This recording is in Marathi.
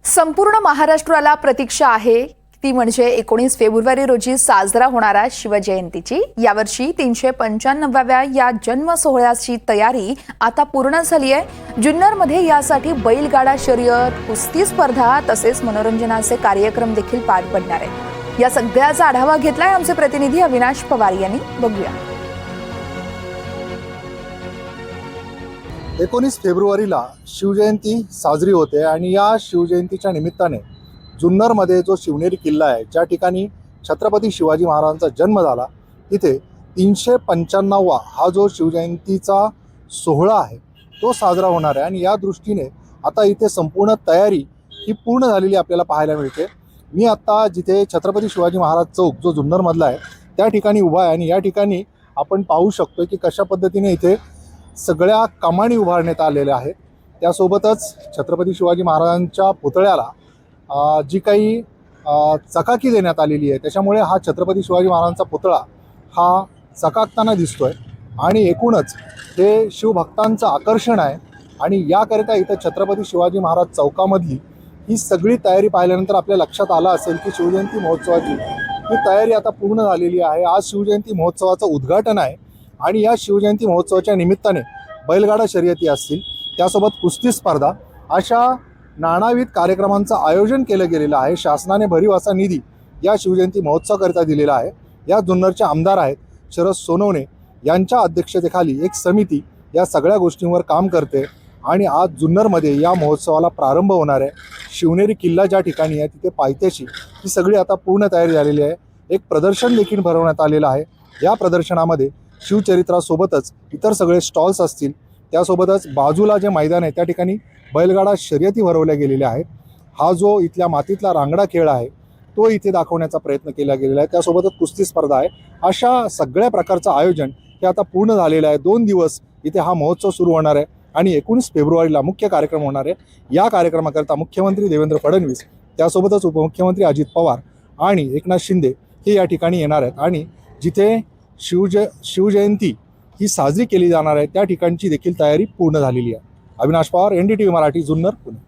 संपूर्ण महाराष्ट्राला प्रतीक्षा आहे ती म्हणजे 19 फेब्रुवारी रोजी साजरा होणारा शिवजयंतीची। यावर्षी 395व्या या जन्म सोहळ्याची तयारी आता पूर्ण झाली आहे। जुन्नरमध्ये यासाठी बैलगाडा शर्यत, कुस्ती स्पर्धा तसेच मनोरंजनाचे कार्यक्रम देखील पार पडणार आहेत। या सगळ्याचा आढावा घेतलाय आमचे प्रतिनिधी अविनाश पवार यांनी। बघूया। 19 फेब्रुवारीला शिवजयंती साजरी होते आणि या शिवजयंतीच्या निमित्ताने जुन्नरमध्ये जो शिवनेरी किल्ला आहे, ज्या ठिकाणी छत्रपती शिवाजी महाराजांचा जन्म झाला, तिथे 395वा हा जो शिवजयंतीचा सोहळा आहे तो साजरा होणार आहे। आणि या दृष्टीने आता इथे संपूर्ण तयारी ही पूर्ण झालेली आपल्याला पाहायला मिळते। मी आता जिथे छत्रपती शिवाजी महाराज चौक जो जुन्नरमधला आहे त्या ठिकाणी उभा आहे आणि या ठिकाणी आपण पाहू शकतो की कशा पद्धतीने इथे सगळ्या कमानी उभारण्यात आलेल्या आहेत। त्यासोबतच छत्रपती शिवाजी महाराजांच्या पुतळ्याला जी काही चकाकी देण्यात आलेली आहे, त्याच्यामुळे हा छत्रपती शिवाजी महाराजांचा पुतळा हा चकाकताना दिसतोय आणि एकूणच हे शिवभक्तांचं आकर्षण आहे। आणि याकरिता इथं छत्रपती शिवाजी महाराज चौकामधली ही सगळी तयारी पाहिल्यानंतर आपल्या लक्षात आलं असेल की शिवजयंती महोत्सवाची ही तयारी आता पूर्ण झालेली आहे। आज शिवजयंती महोत्सवाचं उद्घाटन आहे आणि या शिवजयंती महोत्सवाच्या निमित्ताने बैलगाडा शर्यती असतील, त्यासोबत कुस्ती स्पर्धा, अशा नानाविध कार्यक्रमांचं आयोजन केलं गेलेलं आहे। शासनाने भरीव असा निधी या शिवजयंती महोत्सवाकरिता दिलेला आहे। या जुन्नरचे आमदार आहेत शरद सोनवणे यांच्या अध्यक्षतेखाली एक समिती या सगळ्या गोष्टींवर काम करते आणि आज जुन्नरमध्ये या महोत्सवाला प्रारंभ होणार आहे। शिवनेरी किल्ला ज्या ठिकाणी आहे तिथे पायथ्याशी ही सगळी आता पूर्ण तयारी झालेली आहे। एक प्रदर्शन देखील भरवण्यात आलेलं आहे। या प्रदर्शनामध्ये शिवचरित्रासोबतच इतर सगळे स्टॉल्स असतील, त्यासोबतच बाजूला जे मैदान आहे त्या ठिकाणी बैलगाडा शर्यती भरवल्या गेलेल्या आहेत। हा जो इथल्या मातीतला रांगडा खेळ आहे तो इथे दाखवण्याचा प्रयत्न केला गेलेला आहे। त्यासोबतच कुस्ती स्पर्धा आहे। अशा सगळ्या प्रकारचं आयोजन हे आता पूर्ण झालेलं आहे। 2 दिवस इथे हा महोत्सव सुरू होणार आहे आणि 19 फेब्रुवारीला मुख्य कार्यक्रम होणार आहे। या कार्यक्रमाकरता मुख्यमंत्री देवेंद्र फडणवीस, त्यासोबतच उपमुख्यमंत्री अजित पवार आणि एकनाथ शिंदे हे या ठिकाणी येणार आहेत आणि जिथे शिवजयंती ही साजरी केली जाणार आहे त्या ठिकाणची देखील तयारी पूर्ण झालेली आहे। अविनाश पवार, NDTV मराठी, जुन्नर, पुणे।